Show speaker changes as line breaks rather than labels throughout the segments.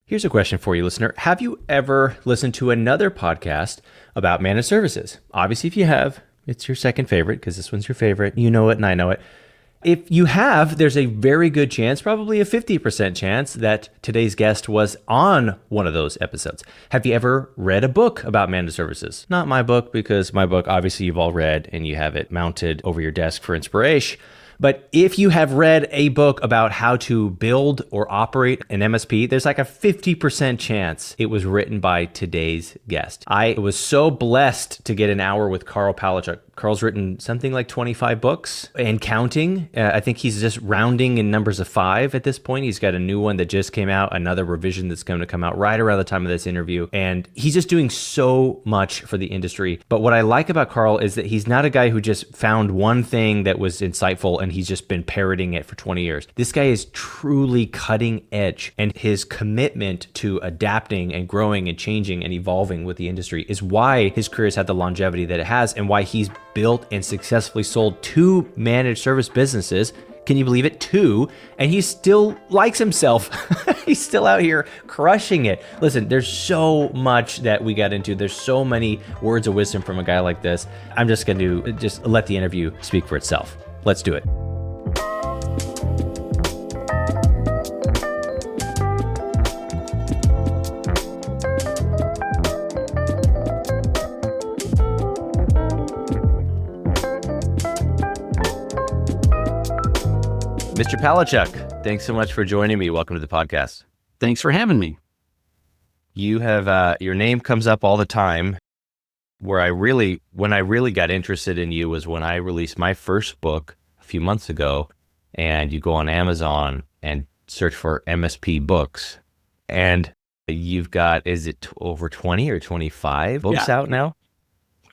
Here's a question for you, listener. Have you ever listened to another podcast about managed services? Obviously, if you have, it's your second favorite because this one's your favorite. You know it and I know it. If you have, there's a very good chance, probably a 50% chance, that today's guest was on one of those episodes. Have you ever read a book about managed services? Not my book, because my book, obviously, you've all read and you have it mounted over your desk for inspiration. But if you have read a book about how to build or operate an MSP, there's like a 50% chance it was written by today's guest. I was so blessed to get an hour with Karl Palachuk. Karl's written something like 25 books and counting. I think he's just rounding in numbers of 5 at this point. He's got a new one that just came out, another revision that's going to come out right around the time of this interview. And he's just doing so much for the industry. But what I like about Karl is that he's not a guy who just found one thing that was insightful and he's just been parroting it for 20 years. This guy is truly cutting edge, and his commitment to adapting and growing and changing and evolving with the industry is why his career has had the longevity that it has, and why he's built and successfully sold 2 managed service businesses. Can you believe it? 2. And he still likes himself. He's still out here crushing it. Listen, there's so much that we got into. There's so many words of wisdom from a guy like this. I'm just going to just let the interview speak for itself. Let's do it. Mr. Palachuk, thanks so much for joining me. Welcome to the podcast.
Thanks for having me.
You have your name comes up all the time. When I really got interested in you was when I released my first book a few months ago, and you go on Amazon and search for MSP books, and you've got, is it over 20 or 25 books out now?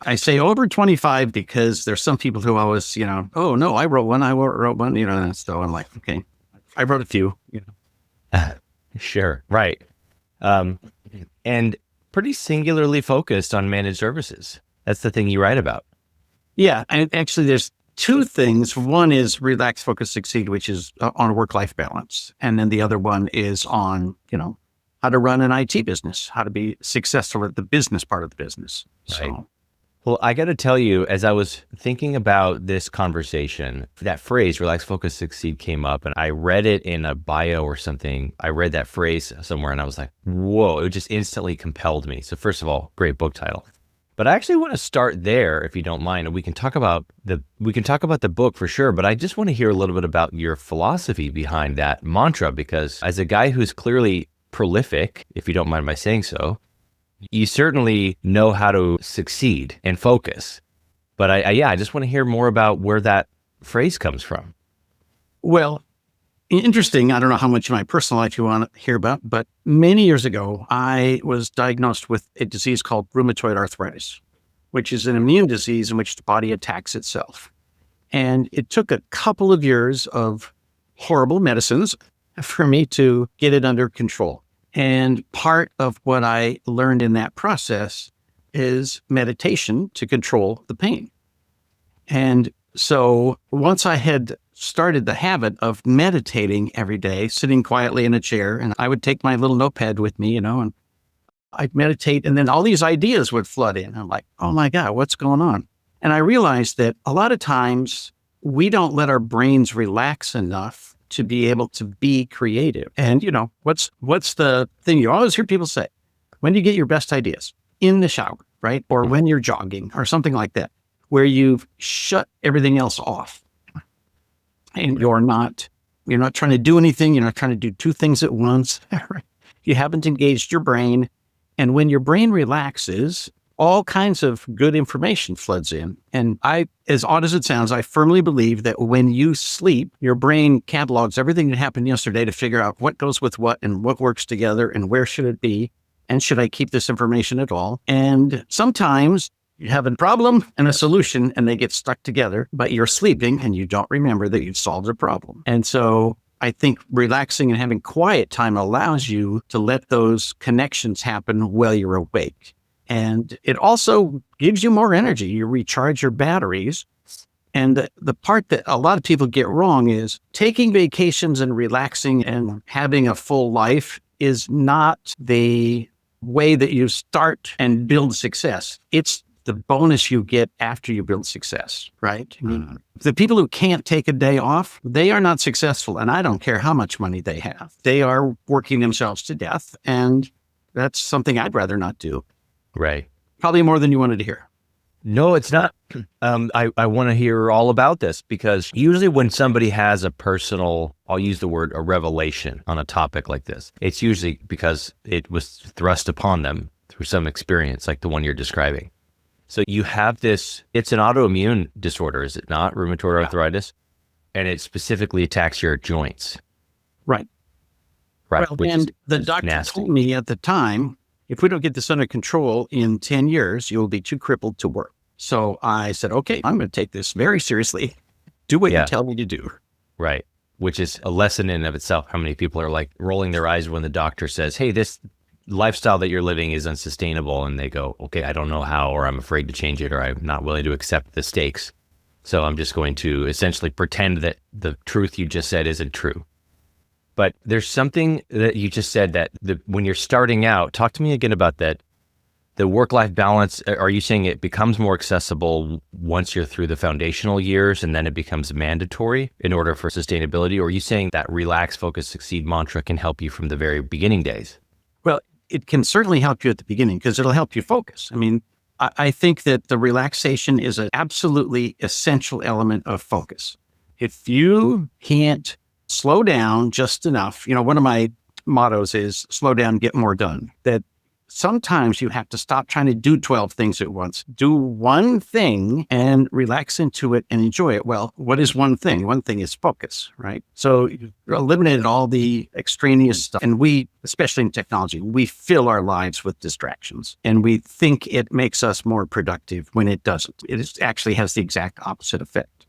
I say over 25 because there's some people who always, oh no, I wrote one, so I'm like, okay, I wrote a few,
Sure, right. And pretty singularly focused on managed services. That's the thing you write about.
Yeah, and actually there's 2 things. One is Relax, Focus, Succeed, which is on work-life balance. And then the other one is on, how to run an IT business, how to be successful at the business part of the business.
Right. Well, I got to tell you, as I was thinking about this conversation, that phrase, relax, focus, succeed, came up, and I read it in a bio or something. I read that phrase somewhere and I was like, whoa, it just instantly compelled me. So first of all, great book title. But I actually want to start there, if you don't mind, and we can talk about the book for sure, but I just want to hear a little bit about your philosophy behind that mantra, because as a guy who's clearly prolific, if you don't mind my saying so, you certainly know how to succeed and focus. But I just want to hear more about where that phrase comes from.
Well, interesting. I don't know how much of my personal life you want to hear about, but many years ago, I was diagnosed with a disease called rheumatoid arthritis, which is an immune disease in which the body attacks itself. And it took a couple of years of horrible medicines for me to get it under control. And part of what I learned in that process is meditation to control the pain. And so once I had started the habit of meditating every day, sitting quietly in a chair, and I would take my little notepad with me, and I'd meditate, and then all these ideas would flood in. I'm like, oh my God, what's going on? And I realized that a lot of times we don't let our brains relax enough to be able to be creative. And what's the thing you always hear people say? When do you get your best ideas? In the shower, right? Or when you're jogging or something like that, where you've shut everything else off. And you're not trying to do anything. You're not trying to do 2 things at once. You haven't engaged your brain. And when your brain relaxes, all kinds of good information floods in. And as odd as it sounds, I firmly believe that when you sleep, your brain catalogs everything that happened yesterday to figure out what goes with what and what works together and where should it be, and should I keep this information at all? And sometimes you have a problem and a solution and they get stuck together, but you're sleeping and you don't remember that you've solved a problem. And so I think relaxing and having quiet time allows you to let those connections happen while you're awake. And it also gives you more energy. You recharge your batteries. And the part that a lot of people get wrong is taking vacations and relaxing and having a full life is not the way that you start and build success. It's the bonus you get after you build success, right? I mean, the people who can't take a day off, they are not successful. And I don't care how much money they have. They are working themselves to death. And that's something I'd rather not do.
Right.
Probably more than you wanted to hear.
No, it's not. I want to hear all about this, because usually when somebody has a personal, I'll use the word, a revelation on a topic like this, it's usually because it was thrust upon them through some experience like the one you're describing. So you have this, it's an autoimmune disorder, is it not? Rheumatoid arthritis. And it specifically attacks your joints.
Right.
Right.
Well, and the doctor told me at the time, if we don't get this under control in 10 years, you'll be too crippled to work. So I said, okay, I'm going to take this very seriously. Do what you tell me to do.
Right. Which is a lesson in and of itself. How many people are like rolling their eyes when the doctor says, hey, this lifestyle that you're living is unsustainable. And they go, okay, I don't know how, or I'm afraid to change it, or I'm not willing to accept the stakes. So I'm just going to essentially pretend that the truth you just said isn't true. But there's something that you just said that when you're starting out, talk to me again about that. The work-life balance, are you saying it becomes more accessible once you're through the foundational years and then it becomes mandatory in order for sustainability? Or are you saying that relax, focus, succeed mantra can help you from the very beginning days?
Well, it can certainly help you at the beginning because it'll help you focus. I mean, I think that the relaxation is an absolutely essential element of focus. If you can't slow down just enough, one of my mottos is slow down, get more done. That sometimes you have to stop trying to do 12 things at once. Do one thing and relax into it and enjoy it. Well, what is one thing? One thing is focus, right? So you eliminated all the extraneous stuff. And we, especially in technology, we fill our lives with distractions and we think it makes us more productive when it doesn't. It actually has the exact opposite effect.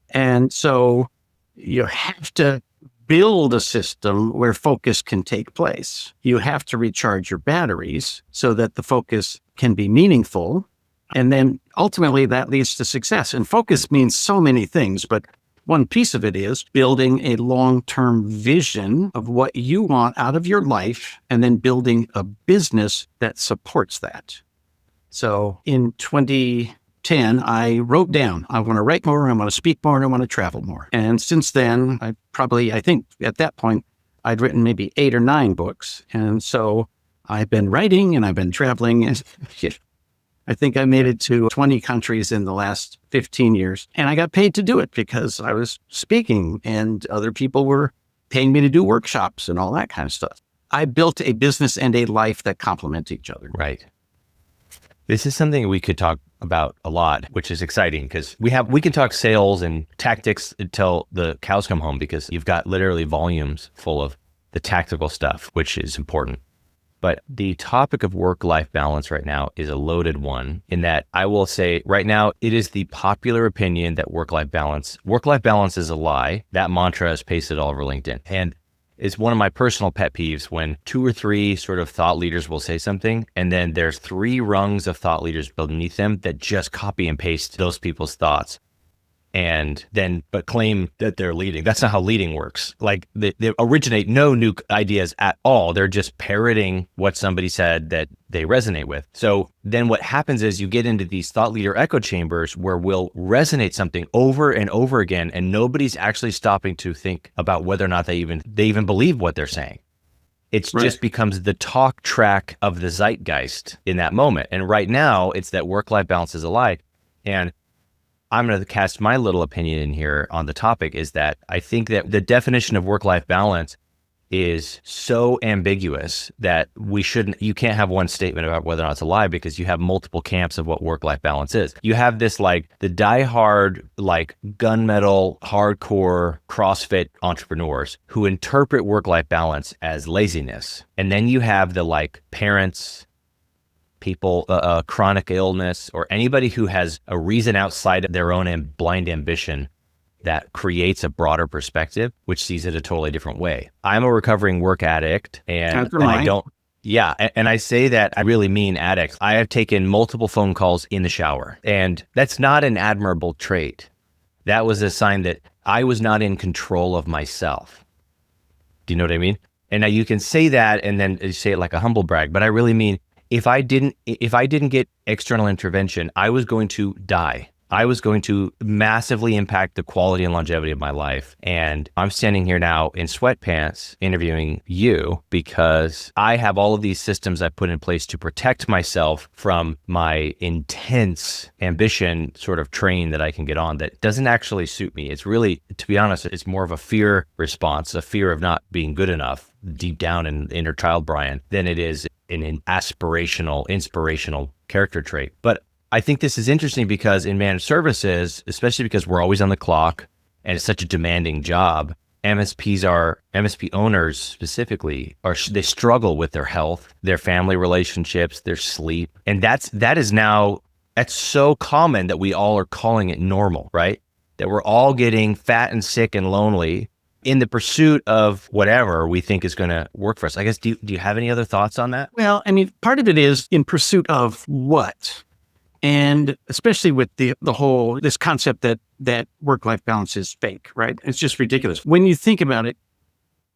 And so you have to build a system where focus can take place. You have to recharge your batteries so that the focus can be meaningful. And then ultimately that leads to success. And focus means so many things, but one piece of it is building a long-term vision of what you want out of your life and then building a business that supports that. So in 2010, I wrote down, I want to write more, I want to speak more, and I want to travel more. And since then, I think at that point, I'd written maybe 8 or 9 books. And so I've been writing and I've been traveling. And I think I made it to 20 countries in the last 15 years. And I got paid to do it because I was speaking and other people were paying me to do workshops and all that kind of stuff. I built a business and a life that complement each other.
Right. This is something we could talk about a lot, which is exciting because we can talk sales and tactics until the cows come home, because you've got literally volumes full of the tactical stuff, which is important. But the topic of work-life balance right now is a loaded one, in that I will say right now, it is the popular opinion that work-life balance is a lie. That mantra is pasted all over LinkedIn. And it's one of my personal pet peeves when 2 or 3 sort of thought leaders will say something, and then there's 3 rungs of thought leaders beneath them that just copy and paste those people's thoughts and then but claim that they're leading. That's not how leading works. Like they originate no new ideas at all. They're just parroting what somebody said that they resonate with. So then what happens is you get into these thought leader echo chambers where we'll resonate something over and over again, and nobody's actually stopping to think about whether or not they even believe what they're saying. It's right. Just becomes the talk track of the zeitgeist in that moment. And right now it's that work-life balance is a lie. And I'm going to cast my little opinion in here on the topic, is that I think that the definition of work-life balance is so ambiguous that you can't have one statement about whether or not it's a lie, because you have multiple camps of what work-life balance is. You have this like the diehard, like gunmetal, hardcore CrossFit entrepreneurs who interpret work-life balance as laziness. And then you have the like parents, people, chronic illness, or anybody who has a reason outside of their own blind ambition that creates a broader perspective, which sees it a totally different way. I'm a recovering work addict, and I say that I really mean addict. I have taken multiple phone calls in the shower, and that's not an admirable trait. That was a sign that I was not in control of myself. Do you know what I mean? And now you can say that and then you say it like a humble brag, but I really mean if I didn't get external intervention, I was going to die. I was going to massively impact the quality and longevity of my life. And I'm standing here now in sweatpants interviewing you because I have all of these systems I put in place to protect myself from my intense ambition sort of train that I can get on that doesn't actually suit me. It's really, to be honest, it's more of a fear response, a fear of not being good enough deep down in inner child Brian than it is an aspirational, inspirational character trait. But I think this is interesting because in managed services, especially because we're always on the clock and it's such a demanding job, MSP owners specifically they struggle with their health, their family relationships, their sleep. And that's so common that we all are calling it normal, right? That we're all getting fat and sick and lonely in the pursuit of whatever we think is going to work for us. I guess, do you have any other thoughts on that?
Well, I mean, part of it is in pursuit of what? And especially with the whole, this concept that work-life balance is fake, right? It's just ridiculous. When you think about it,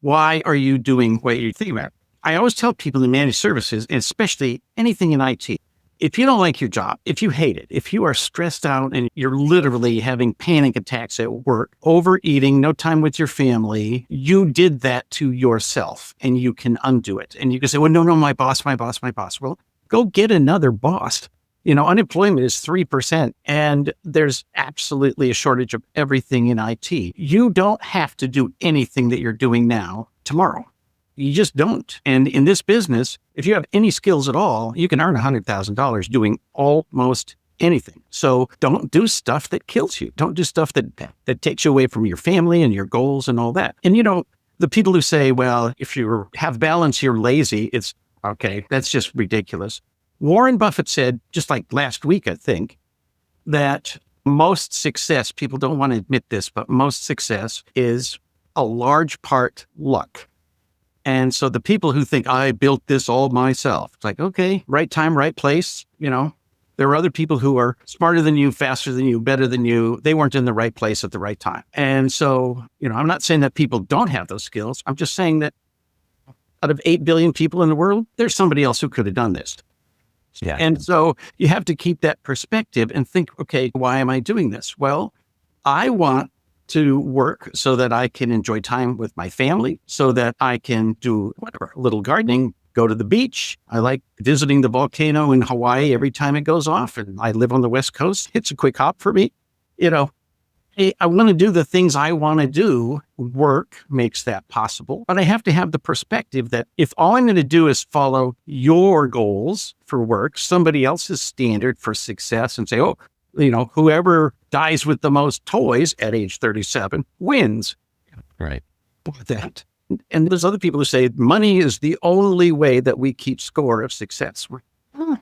why are you doing what you're thinking about? I always tell people in managed services, and especially anything in IT, if you don't like your job, if you hate it, if you are stressed out and you're literally having panic attacks at work, overeating, no time with your family, you did that to yourself and you can undo it. And you can say, well, no, my boss. Well, go get another boss. Unemployment is 3%, and there's absolutely a shortage of everything in IT. You don't have to do anything that you're doing now tomorrow. You just don't. And in this business, if you have any skills at all, you can earn $100,000 doing almost anything. So don't do stuff that kills you. Don't do stuff that takes you away from your family and your goals and all that. And the people who say, well, if you have balance, you're lazy, it's okay. That's just ridiculous. Warren Buffett said, just like last week, I think, that most success, people don't want to admit this, but most success is a large part luck. And so the people who think I built this all myself, it's like, okay, right time, right place. There are other people who are smarter than you, faster than you, better than you. They weren't in the right place at the right time. And so, I'm not saying that people don't have those skills. I'm just saying that out of 8 billion people in the world, there's somebody else who could have done this.
Yeah.
And so you have to keep that perspective and think, okay, why am I doing this? Well, I want to work so that I can enjoy time with my family, so that I can do whatever, a little gardening, go to the beach. I like visiting the volcano in Hawaii every time it goes off. And I live on the West Coast. It's a quick hop for me. I want to do the things I want to do. Work makes that possible. But I have to have the perspective that if all I'm going to do is follow your goals for work, somebody else's standard for success, and say, oh, whoever dies with the most toys at age 37 wins.
Right.
That. And there's other people who say money is the only way that we keep score of success. I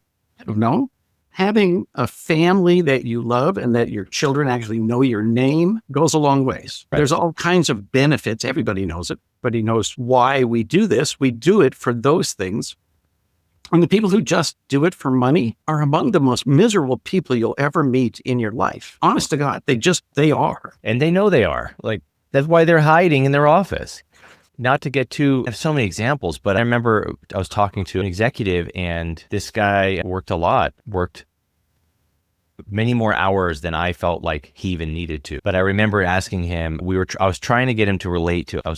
don't know. Having a family that you love and that your children actually know your name goes a long ways. Right. There's all kinds of benefits. Everybody knows it, but he knows why we do this. We do it for those things. And the people who just do it for money are among the most miserable people you'll ever meet in your life. Honest to God, they are.
And they know they are. Like, that's why they're hiding in their office. Not to get too, I have so many examples, but I remember I was talking to an executive and this guy worked many more hours than I felt like he even needed to. But I remember asking him, I was trying to get him to relate to, I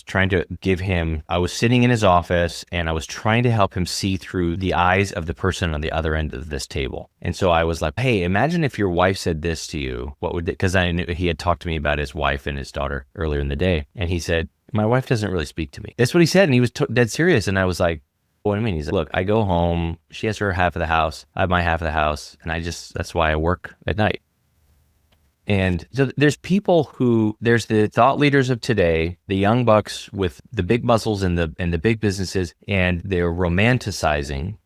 was sitting in his office and I was trying to help him see through the eyes of the person on the other end of this table. And so I was like, hey, imagine if your wife said this to you, because I knew he had talked to me about his wife and his daughter earlier in the day. And he said, my wife doesn't really speak to me. That's what he said. And he was dead serious. And I was like, what do you mean? He's like, look, I go home. She has her half of the house. I have my half of the house. And that's why I work at night. And so there's the thought leaders of today, the young bucks with the big muscles and the big businesses, and they're romanticizing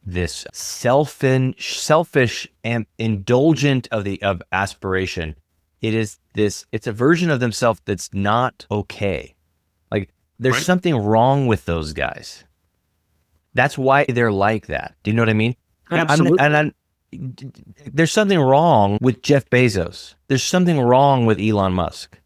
this selfish and indulgent of aspiration. It's a version of themselves that's not okay. Like, there's
Right.
something wrong with those guys. That's why they're like that. Do you know what I mean?
Absolutely.
There's something wrong with Jeff Bezos. There's something wrong with Elon Musk.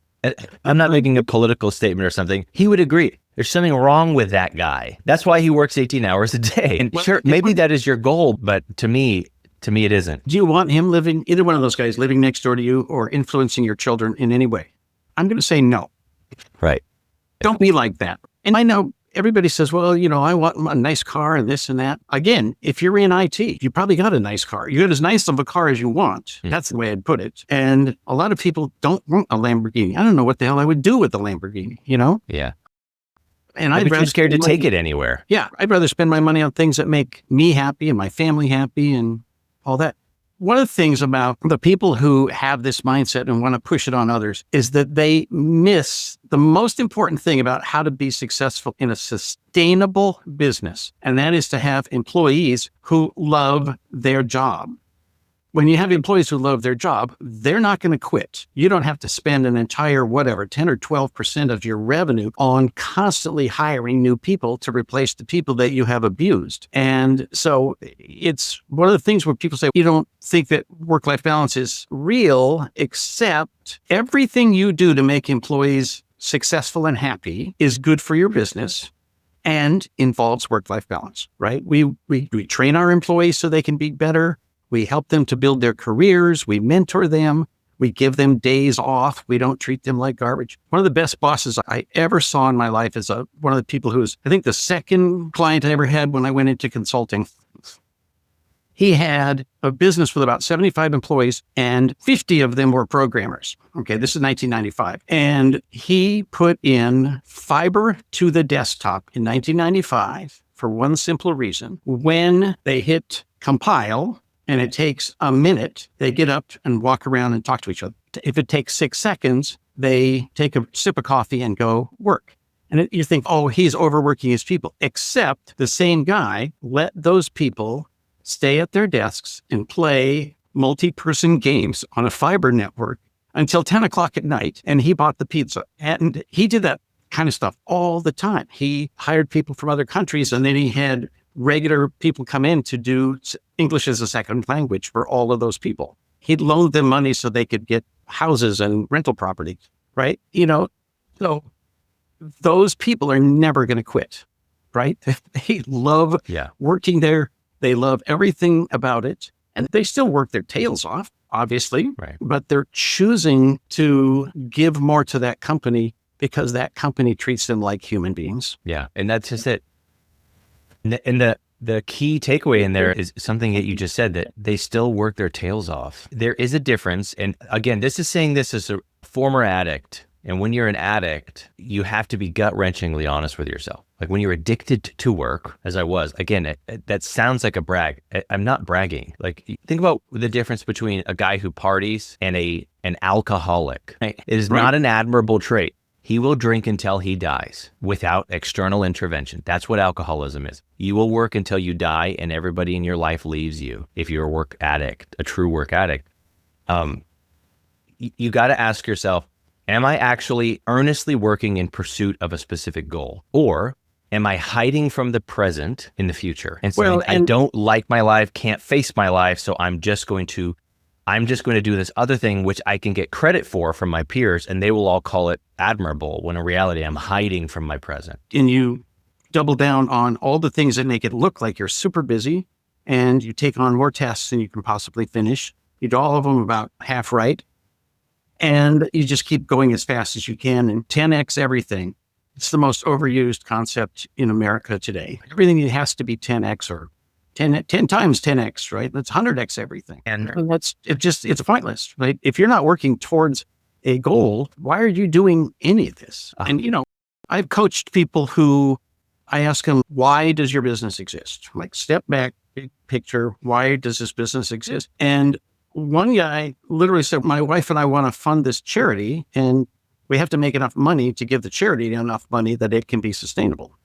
I'm not making a political statement or something. He would agree. There's something wrong with that guy. That's why he works 18 hours a day. And sure, maybe that is your goal, but to me, it isn't.
Do you want him living, either one of those guys living next door to you or influencing your children in any way? I'm going to say no.
Right.
Don't be like that. And I know everybody says, well, I want a nice car and this and that. Again, if you're in IT, you probably got a nice car. You got as nice of a car as you want. That's the way I'd put it. And a lot of people don't want a Lamborghini. I don't know what the hell I would do with the Lamborghini,
Yeah.
And
I'd be scared to take it anywhere.
Yeah. I'd rather spend my money on things that make me happy and my family happy and all that. One of the things about the people who have this mindset and want to push it on others is that they miss the most important thing about how to be successful in a sustainable business. And that is to have employees who love their job. When you have employees who love their job, they're not going to quit. You don't have to spend an entire, 10 or 12% of your revenue on constantly hiring new people to replace the people that you have abused. And so it's one of the things where people say, you don't think that work-life balance is real, except everything you do to make employees successful and happy is good for your business and involves work-life balance, right? We train our employees so they can be better. We help them to build their careers. We mentor them. We give them days off. We don't treat them like garbage. One of the best bosses I ever saw in my life is one of the people who was, I think, the second client I ever had when I went into consulting. He had a business with about 75 employees and 50 of them were programmers. Okay, this is 1995. And he put in fiber to the desktop in 1995 for one simple reason. When they hit compile, and it takes a minute, they get up and walk around and talk to each other. If it takes 6 seconds, they take a sip of coffee and go work. And you think, oh, he's overworking his people. Except the same guy let those people stay at their desks and play multi-person games on a fiber network until 10 o'clock at night. And he bought the pizza. And he did that kind of stuff all the time. He hired people from other countries, and then he had regular people come in to do English as a second language for all of those people. He'd loan them money so they could get houses and rental property, right? So those people are never going to quit, right? They love working there. They love everything about it. And they still work their tails off, obviously,
right,
but they're choosing to give more to that company because that company treats them like human beings.
Yeah. And that's just it. And the key takeaway in there is something that you just said, that they still work their tails off. There is a difference. And again, this is saying this as a former addict. And when you're an addict, you have to be gut-wrenchingly honest with yourself. Like when you're addicted to work, as I was, again, that sounds like a brag. I'm not bragging. Like think about the difference between a guy who parties and an alcoholic. It is not an admirable trait. He will drink until he dies without external intervention. That's what alcoholism is. You will work until you die and everybody in your life leaves you. If you're a work addict, a true work addict, you got to ask yourself, am I actually earnestly working in pursuit of a specific goal? Or am I hiding from the present in the future? And saying, I don't like my life, can't face my life, so I'm just going to do this other thing, which I can get credit for from my peers, and they will all call it admirable, when in reality, I'm hiding from my present.
And you double down on all the things that make it look like you're super busy, and you take on more tasks than you can possibly finish. You do all of them about half right, and you just keep going as fast as you can and 10x everything. It's the most overused concept in America today. Everything has to be 10x or 10 times 10x, right? That's 100x everything. And it's pointless, right? If you're not working towards a goal, why are you doing any of this? And, I've coached people who I ask them, why does your business exist? Like, step back, big picture, why does this business exist? And one guy literally said, my wife and I want to fund this charity, and we have to make enough money to give the charity enough money that it can be sustainable.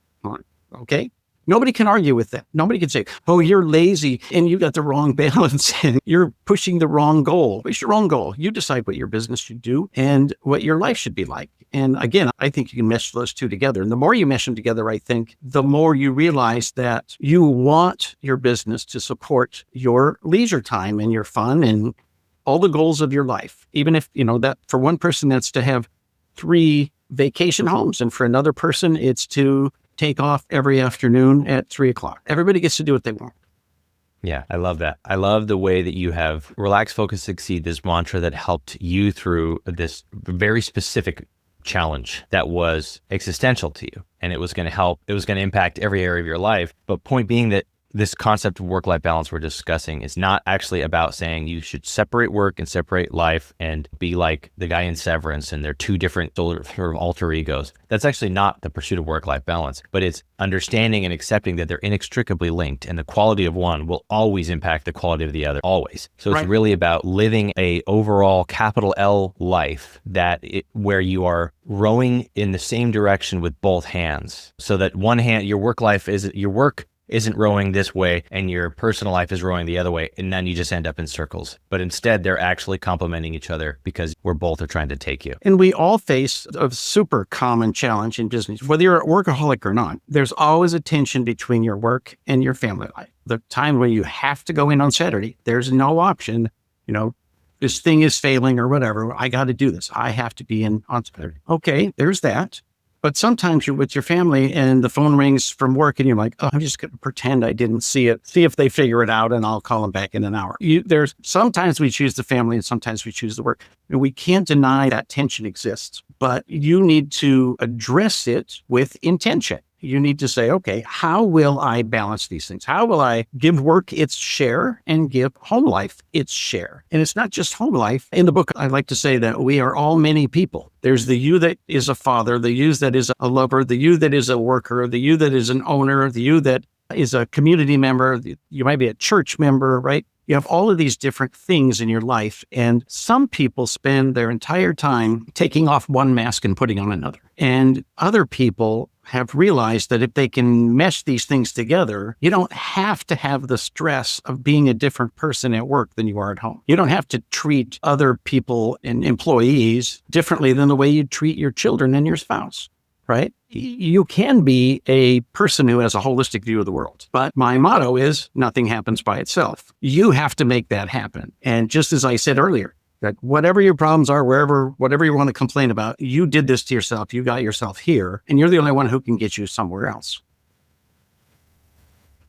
Okay. Nobody can argue with that. Nobody can say, oh, you're lazy and you got the wrong balance and you're pushing the wrong goal. What's your own goal? You decide what your business should do and what your life should be like. And again, I think you can mesh those two together. And the more you mesh them together, I think, the more you realize that you want your business to support your leisure time and your fun and all the goals of your life. Even if, that for one person, that's to have 3 vacation homes. And for another person, it's to take off every afternoon at 3 o'clock. Everybody gets to do what they want.
Yeah, I love that. I love the way that you have relax, focus, succeed, this mantra that helped you through this very specific challenge that was existential to you. And it was going to help, it was going to impact every area of your life. But point being that this concept of work-life balance we're discussing is not actually about saying you should separate work and separate life and be like the guy in Severance and they're two different sort of alter egos. That's actually not the pursuit of work-life balance, but it's understanding and accepting that they're inextricably linked and the quality of one will always impact the quality of the other, always. So it's really about living a overall capital L life where you are rowing in the same direction with both hands so that one hand, your work isn't rowing this way and your personal life is rowing the other way, and then you just end up in circles. But instead, they're actually complementing each other because we're both are trying to take you.
And we all face a super common challenge in business, whether you're a workaholic or not. There's always a tension between your work and your family life. The time when you have to go in on Saturday, there's no option, this thing is failing or whatever. I got to do this. I have to be in on Saturday. Okay, there's that. But sometimes you're with your family and the phone rings from work and you're like, oh, I'm just going to pretend I didn't see it, see if they figure it out and I'll call them back in an hour. Sometimes we choose the family and sometimes we choose the work. And we can't deny that tension exists, but you need to address it with intention. You need to say, okay, how will I balance these things? How will I give work its share and give home life its share? And it's not just home life. In the book, I like to say that we are all many people. There's the you that is a father, the you that is a lover, the you that is a worker, the you that is an owner, the you that is a community member. You might be a church member, right? You have all of these different things in your life. And some people spend their entire time taking off one mask and putting on another. And other people have realized that if they can mesh these things together, you don't have to have the stress of being a different person at work than you are at home. You don't have to treat other people and employees differently than the way you treat your children and your spouse, right? You can be a person who has a holistic view of the world. But my motto is nothing happens by itself. You have to make that happen. And just as I said earlier, that whatever your problems are, whatever you want to complain about, you did this to yourself. You got yourself here, and you're the only one who can get you somewhere else.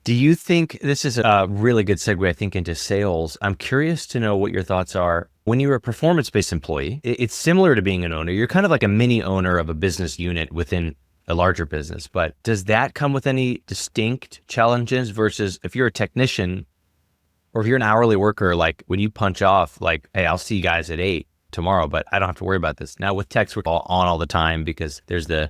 Do you think this is a really good segue, I think, into sales? I'm curious to know what your thoughts are. When you're a performance-based employee, it's similar to being an owner. You're kind of like a mini owner of a business unit within a larger business. But does that come with any distinct challenges versus if you're a technician or if you're an hourly worker, like when you punch off, like, hey, I'll see you guys at 8 tomorrow, but I don't have to worry about this. Now with techs, we're on all the time because there's we're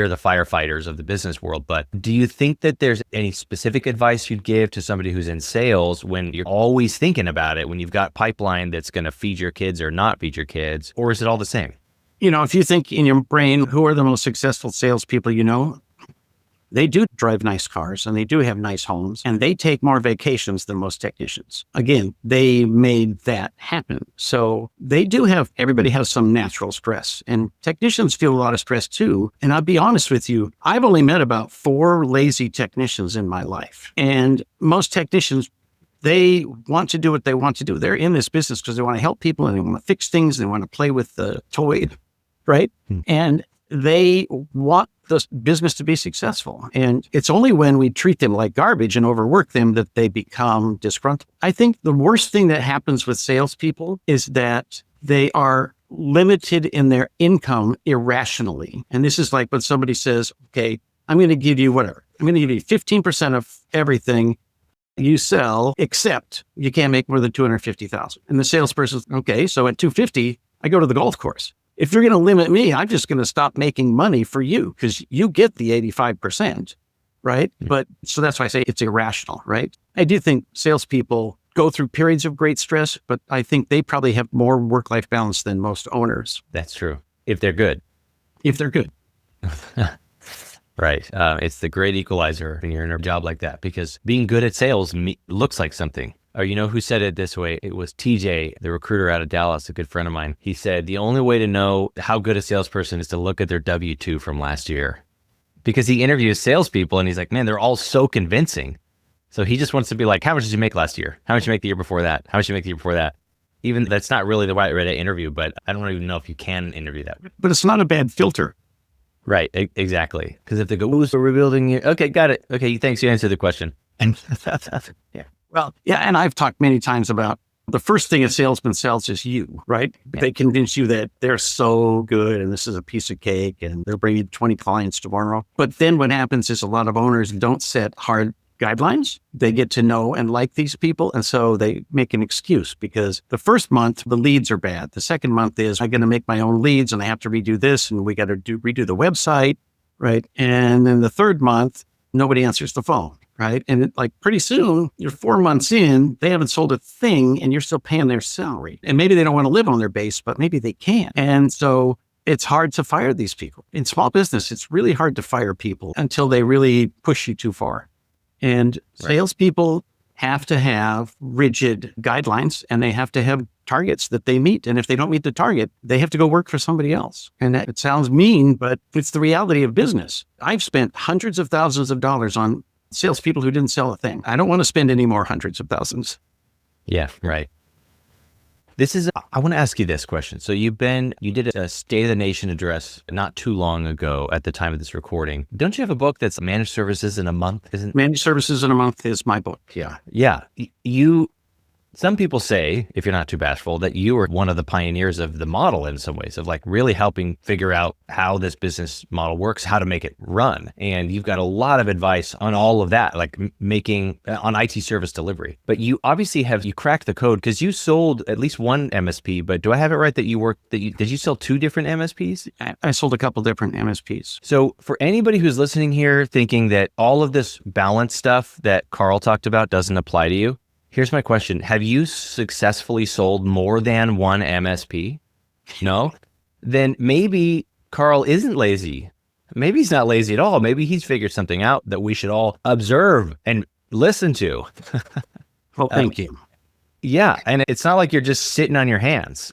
the firefighters of the business world. But do you think that there's any specific advice you'd give to somebody who's in sales when you're always thinking about it, when you've got pipeline that's going to feed your kids or not feed your kids, or is it all the same?
If you think in your brain, who are the most successful salespeople you know? They do drive nice cars and they do have nice homes and they take more vacations than most technicians. Again, they made that happen. So everybody has some natural stress and technicians feel a lot of stress too. And I'll be honest with you, I've only met about 4 lazy technicians in my life. And most technicians, they want to do what they want to do. They're in this business because they want to help people and they want to fix things. They want to play with the toy, right? And they want the business to be successful. And it's only when we treat them like garbage and overwork them that they become disgruntled. I think the worst thing that happens with salespeople is that they are limited in their income irrationally. And this is like when somebody says, okay, I'm going to give you whatever. I'm going to give you 15% of everything you sell, except you can't make more than $250,000. And the salesperson, okay, so at $250,000, I go to the golf course. If you're going to limit me, I'm just going to stop making money for you because you get the 85%, right? But so that's why I say it's irrational, right? I do think salespeople go through periods of great stress, but I think they probably have more work-life balance than most owners.
That's true. If they're good.
If they're good.
Right. It's the great equalizer when you're in a job like that, because being good at sales looks like something. Or you know who said it this way? It was TJ, the recruiter out of Dallas, a good friend of mine. He said, the only way to know how good a salesperson is to look at their W-2 from last year. Because he interviews salespeople and he's like, man, they're all so convincing. So he just wants to be like, how much did you make last year? How much did you make the year before that? How much did you make the year before that? Even that's not really the right way to interview, but I don't even know if you can interview that.
But it's not a bad filter.
Right. Exactly. Because if they go, so we're building you. Okay. Got it. Okay. Thanks. You answered the question.
And yeah. Well, yeah. And I've talked many times about the first thing a salesman sells is you, right? Yeah. They convince you that they're so good and this is a piece of cake and they'll bring you 20 clients tomorrow. But then what happens is a lot of owners don't set hard guidelines. They get to know and like these people. And so they make an excuse because the first month, the leads are bad. The second month is I'm going to make my own leads and I have to redo this and we got to redo the website, right? And then the third month, nobody answers the phone, right? And pretty soon you're 4 months in, they haven't sold a thing and you're still paying their salary. And maybe they don't want to live on their base, but maybe they can. And so it's hard to fire these people. In small business, it's really hard to fire people until they really push you too far. And salespeople have to have rigid guidelines and they have to have targets that they meet. And if they don't meet the target, they have to go work for somebody else. And that, it sounds mean, but it's the reality of business. I've spent hundreds of thousands of dollars on salespeople who didn't sell a thing. I don't want to spend any more hundreds of thousands.
Yeah, right. I want to ask you this question. So you did a State of the Nation address not too long ago at the time of this recording. Don't you have a book that's Managed Services in a Month?
Managed Services in a Month is my book. Yeah.
Yeah. Some people say, if you're not too bashful, that you were one of the pioneers of the model in some ways, of really helping figure out how this business model works, how to make it run. And you've got a lot of advice on all of that, making on IT service delivery. But you obviously you cracked the code because you sold at least one MSP. But do I have it right that did you sell 2 different MSPs?
I sold a couple different MSPs.
So for anybody who's listening here thinking that all of this balance stuff that Karl talked about doesn't apply to you, here's my question. Have you successfully sold more than one MSP? No? Then maybe Karl isn't lazy. Maybe he's not lazy at all. Maybe he's figured something out that we should all observe and listen to.
Well, thank you.
Yeah. And it's not like you're just sitting on your hands.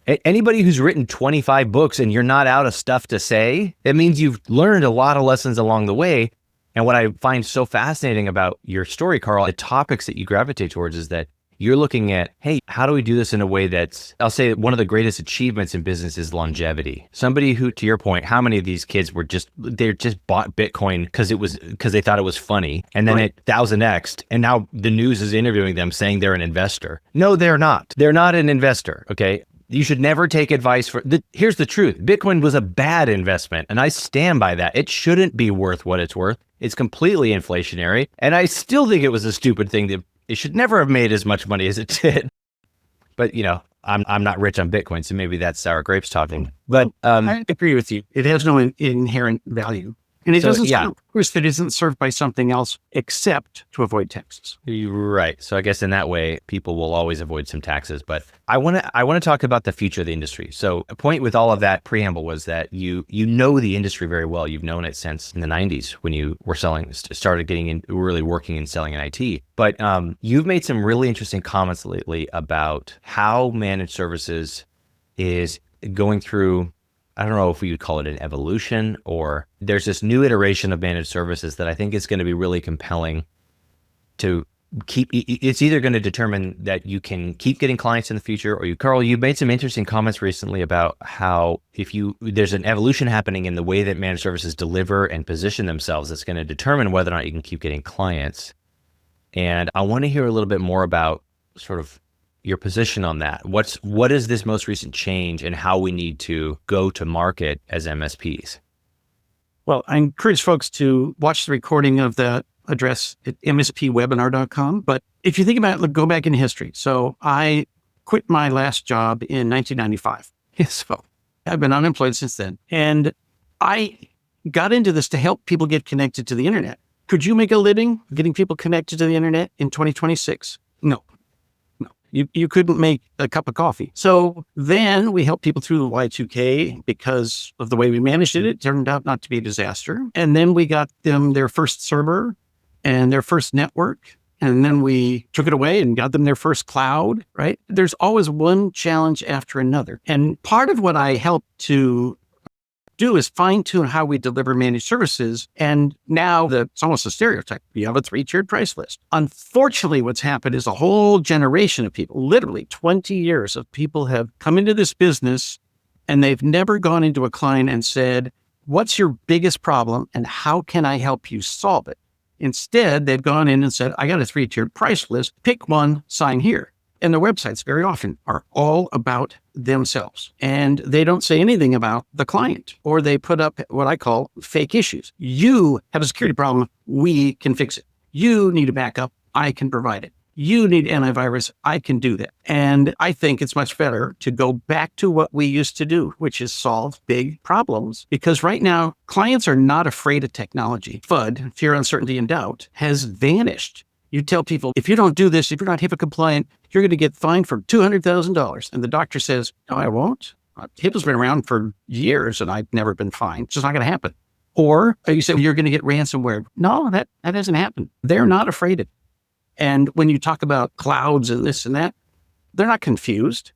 Anybody who's written 25 books and you're not out of stuff to say, it means you've learned a lot of lessons along the way. And what I find so fascinating about your story, Karl, the topics that you gravitate towards is that you're looking at, hey, how do we do this in a way that's, I'll say one of the greatest achievements in business is longevity. Somebody who, to your point, how many of these kids they just bought Bitcoin because they thought it was funny. And then it 1000x'd. And now the news is interviewing them saying they're an investor. No, they're not. They're not an investor. Okay. You should never take advice here's the truth. Bitcoin was a bad investment. And I stand by that. It shouldn't be worth what it's worth. It's completely inflationary. And I still think it was a stupid thing it should never have made as much money as it did. But I'm not rich on Bitcoin, so maybe that's sour grapes talking. But
I agree with you. It has no inherent value. And it doesn't serve, of course, it isn't served by something else except to avoid taxes.
Right. So I guess in that way, people will always avoid some taxes. But I want to talk about the future of the industry. So a point with all of that preamble was that you know the industry very well. You've known it since in the 90s when you were started getting in, really working and selling in IT. But you've made some really interesting comments lately about how managed services is going through, I don't know if we would call it an evolution, or there's this new iteration of managed services that I think is going to be really compelling to keep. It's either going to determine that you can keep getting clients in the future, or Karl, you made some interesting comments recently about how there's an evolution happening in the way that managed services deliver and position themselves that's going to determine whether or not you can keep getting clients. And I want to hear a little bit more about sort of your position on that. What is this most recent change and how we need to go to market as MSPs?
Well, I encourage folks to watch the recording of that address at mspwebinar.com. But if you think about it, go back in history. So I quit my last job in 1995. So I've been unemployed since then. And I got into this to help people get connected to the internet. Could you make a living getting people connected to the internet in 2026? No. You couldn't make a cup of coffee. So then we helped people through the Y2K because of the way we managed it. It turned out not to be a disaster. And then we got them their first server and their first network. And then we took it away and got them their first cloud, right? There's always one challenge after another. And part of what I helped to do is fine tune how we deliver managed services. And now it's almost a stereotype. You have a 3-tiered price list. Unfortunately, what's happened is a whole generation of people, literally 20 years of people have come into this business and they've never gone into a client and said, what's your biggest problem and how can I help you solve it? Instead, they've gone in and said, I got a 3-tiered price list, pick one, sign here. And their websites very often are all about themselves. And they don't say anything about the client, or they put up what I call fake issues. You have a security problem, we can fix it. You need a backup, I can provide it. You need antivirus, I can do that. And I think it's much better to go back to what we used to do, which is solve big problems. Because right now, clients are not afraid of technology. FUD, fear, uncertainty, and doubt, has vanished. You tell people, if you don't do this, if you're not HIPAA compliant, you're going to get fined for $200,000. And the doctor says, no, I won't. HIPAA's been around for years and I've never been fined. It's just not going to happen. Or you say, you're going to get ransomware. No, that hasn't happened. They're not afraid of it. And when you talk about clouds and this and that, they're not confused.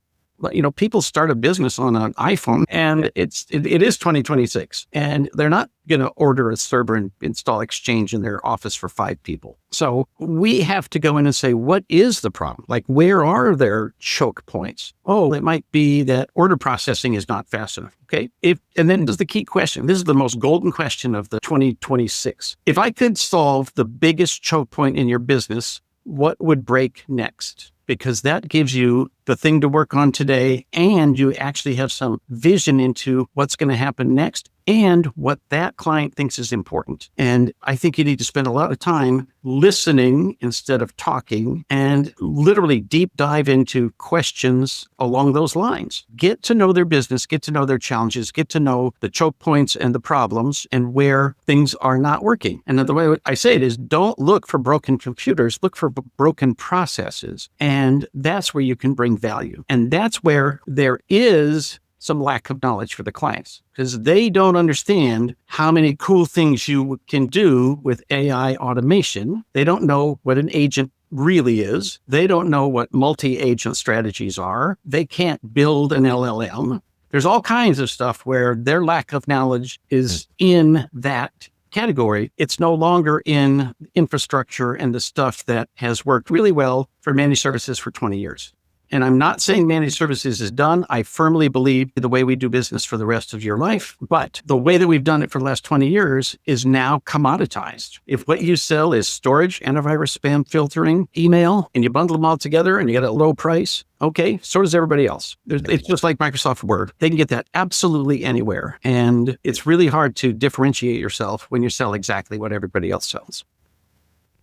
People start a business on an iPhone and it is 2026 and they're not going to order a server and install Exchange in their office for 5 people. So we have to go in and say, what is the problem? Like, where are their choke points? Oh, it might be that order processing is not fast enough. Okay. And then there's the key question. This is the most golden question of the 2026. If I could solve the biggest choke point in your business, what would break next? Because that gives you the thing to work on today, and you actually have some vision into what's going to happen next and what that client thinks is important. And I think you need to spend a lot of time listening instead of talking and literally deep dive into questions along those lines. Get to know their business, get to know their challenges, get to know the choke points and the problems and where things are not working. And the way I say it is, don't look for broken computers, look for broken processes. And that's where you can bring value. And that's where there is some lack of knowledge for the clients, because they don't understand how many cool things you can do with AI automation. They don't know what an agent really is. They don't know what multi-agent strategies are. They can't build an LLM. There's all kinds of stuff where their lack of knowledge is in that category. It's no longer in infrastructure and the stuff that has worked really well for managed services for 20 years. And I'm not saying managed services is done. I firmly believe the way we do business for the rest of your life, but the way that we've done it for the last 20 years is now commoditized. If what you sell is storage, antivirus, spam filtering, email, and you bundle them all together and you get a low price, okay, so does everybody else. It's just like Microsoft Word. They can get that absolutely anywhere. And it's really hard to differentiate yourself when you sell exactly what everybody else sells.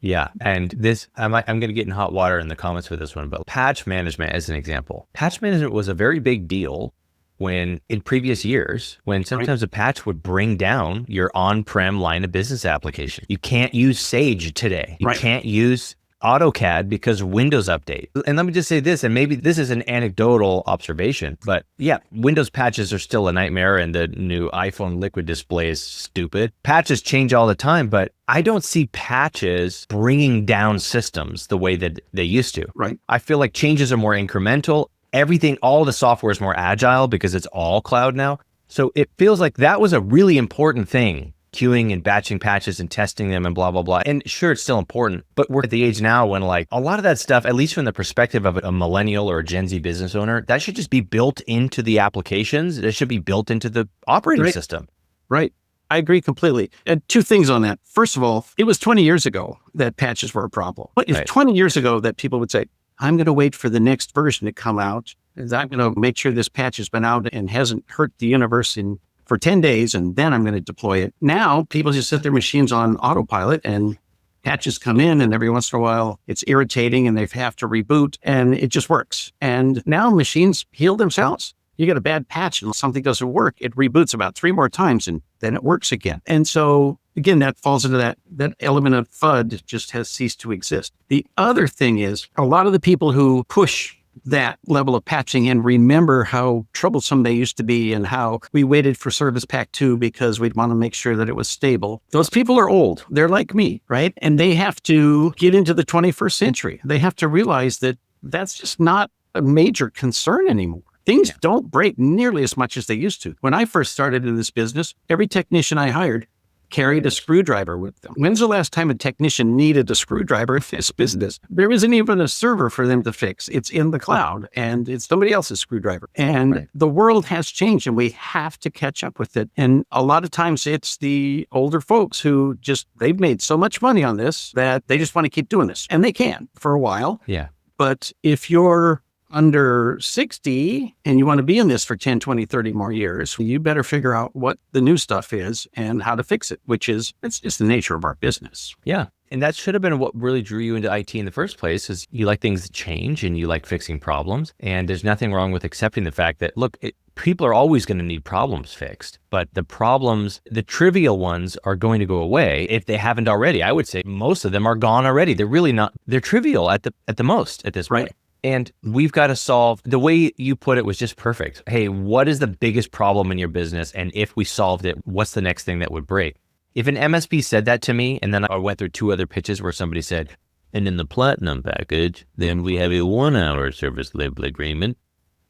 Yeah. And this, I'm going to get in hot water in the comments for this one, but patch management as an example. Patch management was a very big deal when in previous years, when sometimes a patch would bring down your on-prem line of business application. You can't use Sage today. You can't use AutoCAD because Windows update. And let me just say this, and maybe this is an anecdotal observation, but yeah, Windows patches are still a nightmare and the new iPhone liquid display is stupid. Patches change all the time, but I don't see patches bringing down systems the way that they used to.
Right.
I feel like changes are more incremental. Everything, all the software is more agile because it's all cloud now. So it feels like that was a really important thing. Queuing and batching patches and testing them and blah, blah, blah. And sure, it's still important, but we're at the age now when like a lot of that stuff, at least from the perspective of a millennial or a Gen Z business owner, that should just be built into the applications. It should be built into the operating system.
Right. I agree completely. And 2 things on that. First of all, it was 20 years ago that patches were a problem. But it's 20 years ago that people would say, I'm going to wait for the next version to come out. And I'm going to make sure this patch has been out and hasn't hurt the universe for 10 days, and then I'm going to deploy it. Now, people just set their machines on autopilot and patches come in, and every once in a while it's irritating and they have to reboot and it just works. And now machines heal themselves. You get a bad patch and something doesn't work, it reboots about 3 more times and then it works again. And so again, that falls into that element of FUD just has ceased to exist. The other thing is a lot of the people who push that level of patching and remember how troublesome they used to be and how we waited for Service Pack 2 because we'd want to make sure that it was stable. Those people are old. They're like me, right? And they have to get into the 21st century. They have to realize that that's just not a major concern anymore. Things don't break nearly as much as they used to. When I first started in this business, every technician I hired carried a screwdriver with them. When's the last time a technician needed a screwdriver in this business? There isn't even a server for them to fix. It's in the cloud and it's somebody else's screwdriver. And the world has changed and we have to catch up with it. And a lot of times it's the older folks who they've made so much money on this that they just want to keep doing this. And they can for a while.
Yeah.
But if you're under 60 and you want to be in this for 10, 20, 30 more years, you better figure out what the new stuff is and how to fix it, it's just the nature of our business.
Yeah. And that should have been what really drew you into IT in the first place, is you like things to change and you like fixing problems. And there's nothing wrong with accepting the fact that, look, people are always going to need problems fixed, but the problems, the trivial ones, are going to go away if they haven't already. I would say most of them are gone already. They're really not, they're trivial at the most at this point.
Right.
And we've got to solve, the way you put it was just perfect. Hey, what is the biggest problem in your business? And if we solved it, what's the next thing that would break? If an MSP said that to me, and then I went through 2 other pitches where somebody said, and in the platinum package, then we have a 1-hour service level agreement.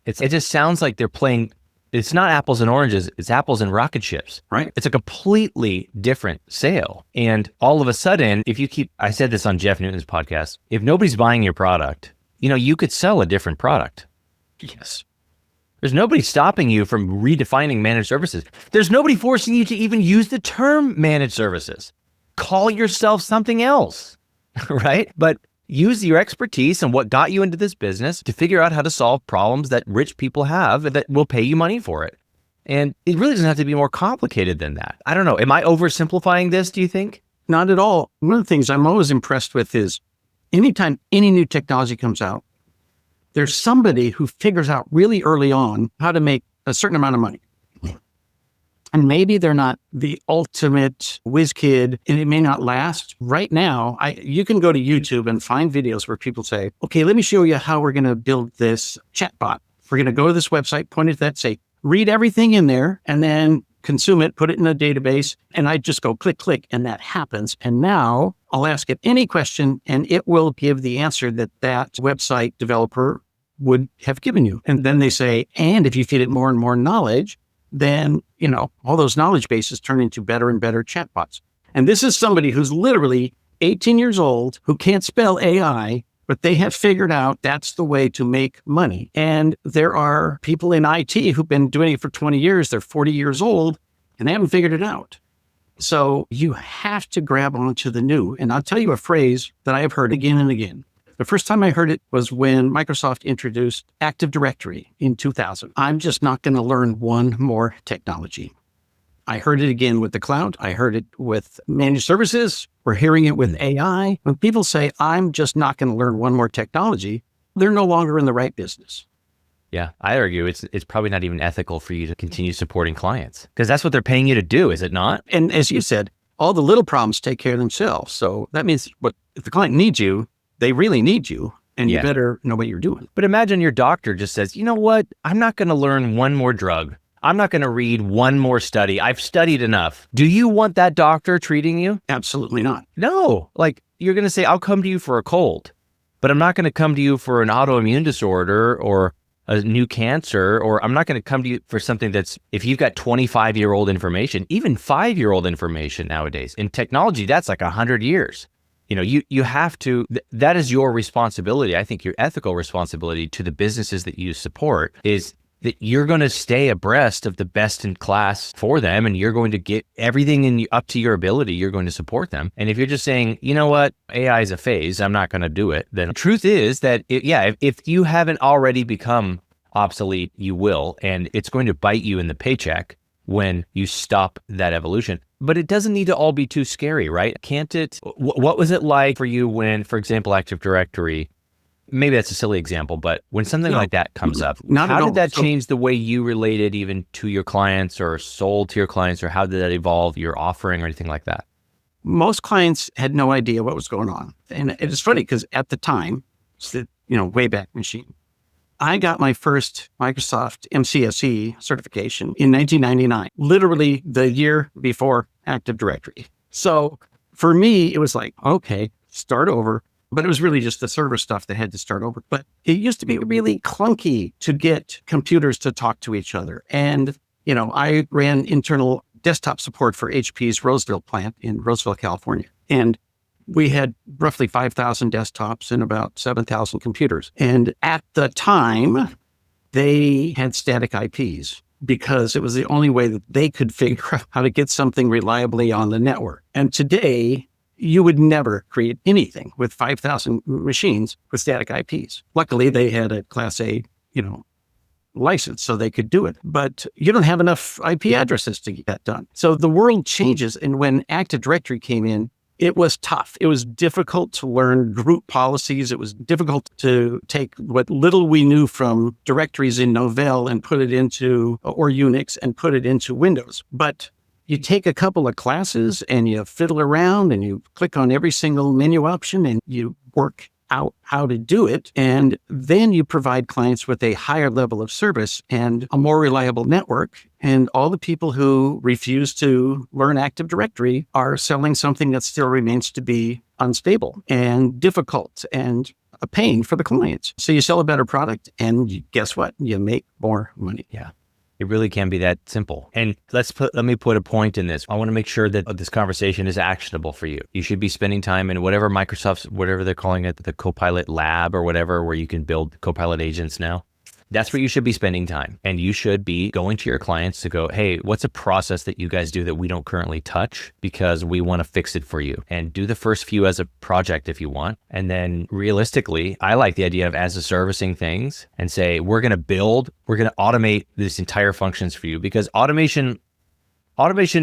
It just sounds like they're playing, it's not apples and oranges, it's apples and rocket ships.
Right.
It's a completely different sale. And all of a sudden, I said this on Jeff Newton's podcast, if nobody's buying your product, you could sell a different product.
Yes.
There's nobody stopping you from redefining managed services. There's nobody forcing you to even use the term managed services. Call yourself something else, right? But use your expertise and what got you into this business to figure out how to solve problems that rich people have that will pay you money for it. And it really doesn't have to be more complicated than that. I don't know. Am I oversimplifying this, do you think?
Not at all. One of the things I'm always impressed with is anytime any new technology comes out, there's somebody who figures out really early on how to make a certain amount of money. And maybe they're not the ultimate whiz kid and it may not last. Right now, you can go to YouTube and find videos where people say, okay, let me show you how we're going to build this chatbot. We're going to go to this website, point at that, say, read everything in there, and then consume it, put it in a database. And I just go click, click, and that happens. And now I'll ask it any question and it will give the answer that website developer would have given you. And then they say, and if you feed it more and more knowledge, then, all those knowledge bases turn into better and better chatbots. And this is somebody who's literally 18 years old, who can't spell AI, but they have figured out that's the way to make money. And there are people in IT who've been doing it for 20 years. They're 40 years old and they haven't figured it out. So you have to grab onto the new. And I'll tell you a phrase that I have heard again and again. The first time I heard it was when Microsoft introduced Active Directory in 2000. I'm just not going to learn one more technology. I heard it again with the cloud. I heard it with managed services. We're hearing it with AI. When people say, I'm just not going to learn one more technology, they're no longer in the right business.
Yeah, I argue it's probably not even ethical for you to continue supporting clients because that's what they're paying you to do, is it not?
And as you said, all the little problems take care of themselves. So that means if the client needs you, they really need you. And you better know what you're doing.
But imagine your doctor just says, you know what? I'm not going to learn one more drug. I'm not going to read one more study. I've studied enough. Do you want that doctor treating you?
Absolutely not.
No. You're going to say, I'll come to you for a cold, but I'm not going to come to you for an autoimmune disorder or a new cancer, or I'm not going to come to you for something that's, if you've got 25-year-old information, even 5-year-old information nowadays. In technology, that's like 100 years. You have to, that is your responsibility. I think your ethical responsibility to the businesses that you support is that you're going to stay abreast of the best in class for them, and you're going to get everything up to your ability. You're going to support them. And if you're just saying, you know what, AI is a phase, I'm not going to do it, then the truth is that, if you haven't already become obsolete, you will, and it's going to bite you in the paycheck when you stop that evolution. But it doesn't need to all be too scary, right? Can't it? What was it like for you when, for example, Active Directory, maybe that's a silly example, but when something like that comes up, how did that change the way you related even to your clients or sold to your clients, or how did that evolve your offering or anything like that?
Most clients had no idea what was going on. And it's funny because at the time, it's the Wayback Machine, I got my first Microsoft MCSE certification in 1999, literally the year before Active Directory. So for me, it was like, okay, start over. But it was really just the server stuff that had to start over. But it used to be really clunky to get computers to talk to each other. And, I ran internal desktop support for HP's Roseville plant in Roseville, California. And we had roughly 5,000 desktops and about 7,000 computers. And at the time, they had static IPs because it was the only way that they could figure out how to get something reliably on the network. And today, you would never create anything with 5,000 machines with static IPs. Luckily, they had a Class A, license, so they could do it. But you don't have enough IP addresses to get that done. So the world changes. And when Active Directory came in, it was tough. It was difficult to learn group policies. It was difficult to take what little we knew from directories in Novell and put it into, or Unix, and put it into Windows. But you take a couple of classes and you fiddle around and you click on every single menu option and you work out how to do it. And then you provide clients with a higher level of service and a more reliable network. And all the people who refuse to learn Active Directory are selling something that still remains to be unstable and difficult and a pain for the clients. So you sell a better product and guess what? You make more money.
Yeah. It really can be that simple. And let me put a point in this. I want to make sure that this conversation is actionable for you. You should be spending time in whatever whatever they're calling it, the Copilot lab or whatever, where you can build Copilot agents now. That's where you should be spending time. And you should be going to your clients to go, hey, what's a process that you guys do that we don't currently touch because we want to fix it for you? And do the first few as a project if you want. And then realistically, I like the idea of as a servicing things and say, we're going to automate this entire functions for you, because automation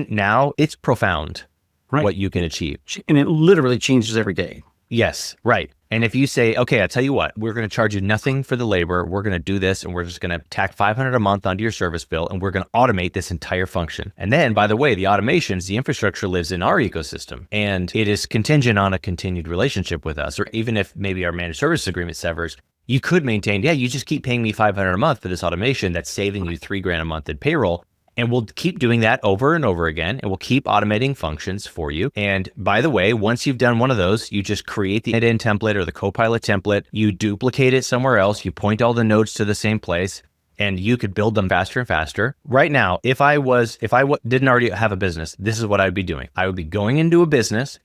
now, it's profound, right? What you can achieve.
And it literally changes every day.
Yes, right. And if you say, okay, I'll tell you what, we're going to charge you nothing for the labor. We're going to do this, and we're just going to tack $500 a month onto your service bill, and we're going to automate this entire function. And then, by the way, the automations, the infrastructure lives in our ecosystem, and it is contingent on a continued relationship with us. Or even if maybe our managed service agreement severs, you could maintain, you just keep paying me $500 a month for this automation that's saving you $3,000 a month in payroll. And we'll keep doing that over and over again, and we'll keep automating functions for you. And by the way, once you've done one of those, you just create the end template or the Copilot template, you duplicate it somewhere else, you point all the nodes to the same place, and you could build them faster and faster. Right now, if I didn't already have a business, this is what I'd be doing. I would be going into a business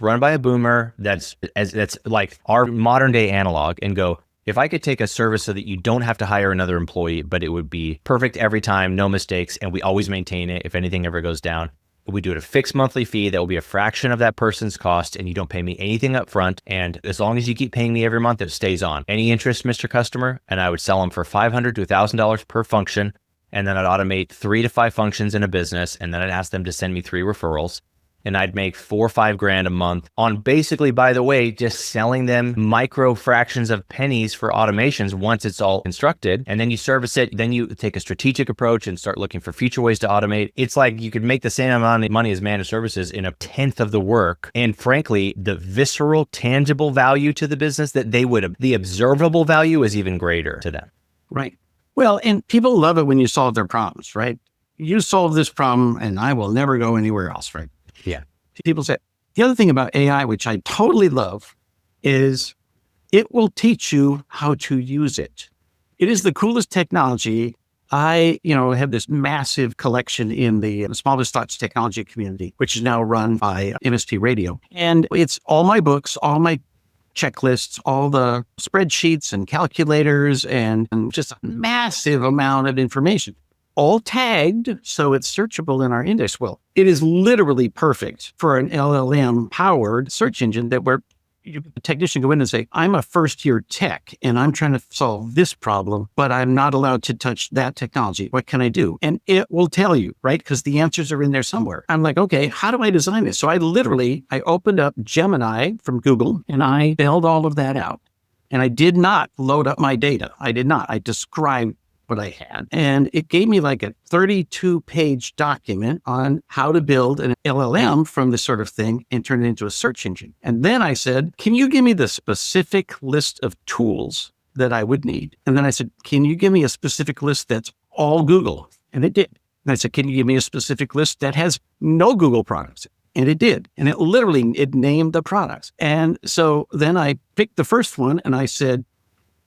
run by a boomer that's like our modern day analog, and go, if I could take a service so that you don't have to hire another employee, but it would be perfect every time, no mistakes, and we always maintain it if anything ever goes down. We do it a fixed monthly fee that will be a fraction of that person's cost, and you don't pay me anything up front. And as long as you keep paying me every month, it stays on. Any interest, Mr. Customer? And I would sell them for $500 to $1,000 per function. And then I'd automate 3 to 5 functions in a business. And then I'd ask them to send me 3 referrals. And I'd make $4 or $5 a month on basically, by the way, just selling them micro fractions of pennies for automations once it's all constructed. And then you service it. Then you take a strategic approach and start looking for future ways to automate. It's like you could make the same amount of money as managed services in 1/10 of the work. And frankly, the visceral, tangible value to the business the observable value is even greater to them.
Right. Well, and people love it when you solve their problems, right? You solve this problem and I will never go anywhere else, right?
Yeah.
People say, the other thing about AI, which I totally love, is it will teach you how to use it. It is the coolest technology. I, have this massive collection in the Smallest Thoughts technology community, which is now run by MSP Radio. And it's all my books, all my checklists, all the spreadsheets and calculators, and just a massive amount of information, all tagged so it's searchable in our index. Well, it is literally perfect for an LLM powered search engine where the technician go in and say, I'm a first year tech and I'm trying to solve this problem, but I'm not allowed to touch that technology. What can I do? And it will tell you, right? Because the answers are in there somewhere. I'm like, okay, how do I design this? So I opened up Gemini from Google and I built all of that out. And I did not load up my data. I described what I had. And it gave me like a 32-page document on how to build an LLM from this sort of thing and turn it into a search engine. And then I said, can you give me the specific list of tools that I would need? And then I said, can you give me a specific list that's all Google? And it did. And I said, can you give me a specific list that has no Google products? And it did. And it named the products. And so then I picked the first one and I said,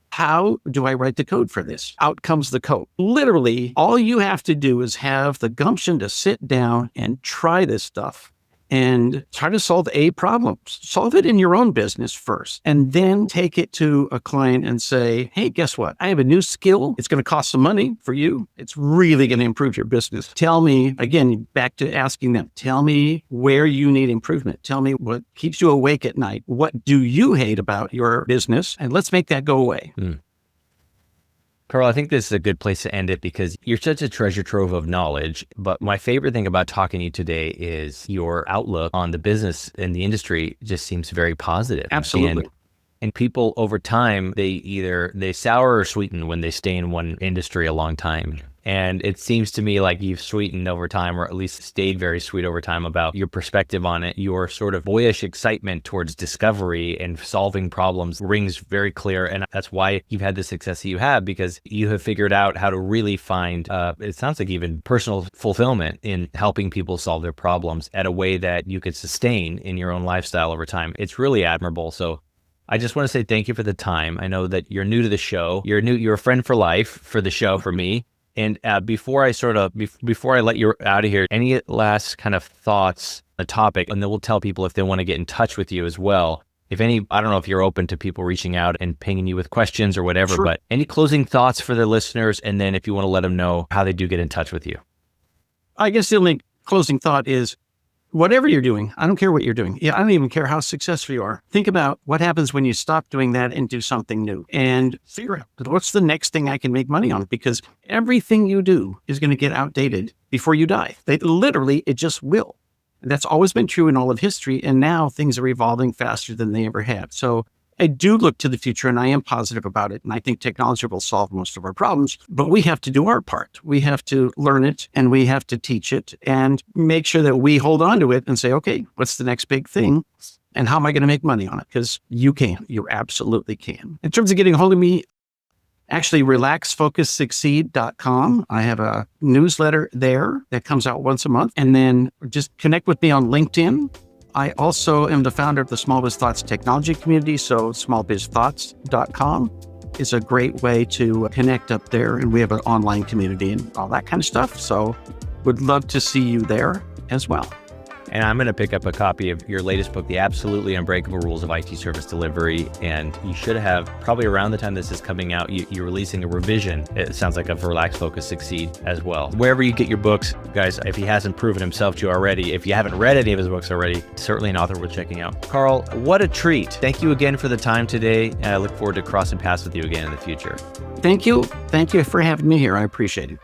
how do I write the code for this? Out comes the code. Literally, all you have to do is have the gumption to sit down and try this stuff and try to solve a problem. Solve it in your own business first, and then take it to a client and say, hey, guess what? I have a new skill. It's going to cost some money for you. It's really going to improve your business. Tell me, again, back to asking them, tell me where you need improvement. Tell me what keeps you awake at night. What do you hate about your business? And let's make that go away.
Karl, I think this is a good place to end it because you're such a treasure trove of knowledge. But my favorite thing about talking to you today is your outlook on the business and the industry just seems very positive.
Absolutely.
And people over time, they sour or sweeten when they stay in one industry a long time. And it seems to me like you've sweetened over time, or at least stayed very sweet over time about your perspective on it. Your sort of boyish excitement towards discovery and solving problems rings very clear. And that's why you've had the success that you have, because you have figured out how to really find, it sounds like even personal fulfillment in helping people solve their problems at a way that you could sustain in your own lifestyle over time. It's really admirable. So I just want to say thank you for the time. I know that you're new to the show. You're a friend for life for the show for me. And before I let you out of here, any last kind of thoughts on the topic, and then we'll tell people if they want to get in touch with you as well. If any, I don't know if you're open to people reaching out and pinging you with questions or whatever,
Sure.
But any closing thoughts for the listeners? And then if you want to let them know how they do get in touch with you.
I guess the only closing thought is, whatever you're doing, I don't care what you're doing. I don't even care how successful you are. Think about what happens when you stop doing that and do something new, and figure out what's the next thing I can make money on, because everything you do is going to get outdated before you die. It just will. And that's always been true in all of history. And now things are evolving faster than they ever have. So I do look to the future, and I am positive about it. And I think technology will solve most of our problems, but we have to do our part. We have to learn it, and we have to teach it, and make sure that we hold on to it and say, okay, what's the next big thing? And how am I going to make money on it? Because you absolutely can. In terms of getting a hold of me, actually relaxfocussucceed.com. I have a newsletter there that comes out once a month, and then just connect with me on LinkedIn. I also am the founder of the Small Biz Thoughts technology community, so smallbizthoughts.com is a great way to connect up there, and we have an online community and all that kind of stuff. So would love to see you there as well.
And I'm going to pick up a copy of your latest book, The Absolutely Unbreakable Rules of IT Service Delivery. And you should have, probably around the time this is coming out, you're releasing a revision. It sounds like of Relax, Focus, Succeed as well. Wherever you get your books, guys, if he hasn't proven himself to you already, if you haven't read any of his books already, certainly an author worth checking out. Karl, what a treat. Thank you again for the time today. And I look forward to crossing paths with you again in the future.
Thank you. Thank you for having me here. I appreciate it.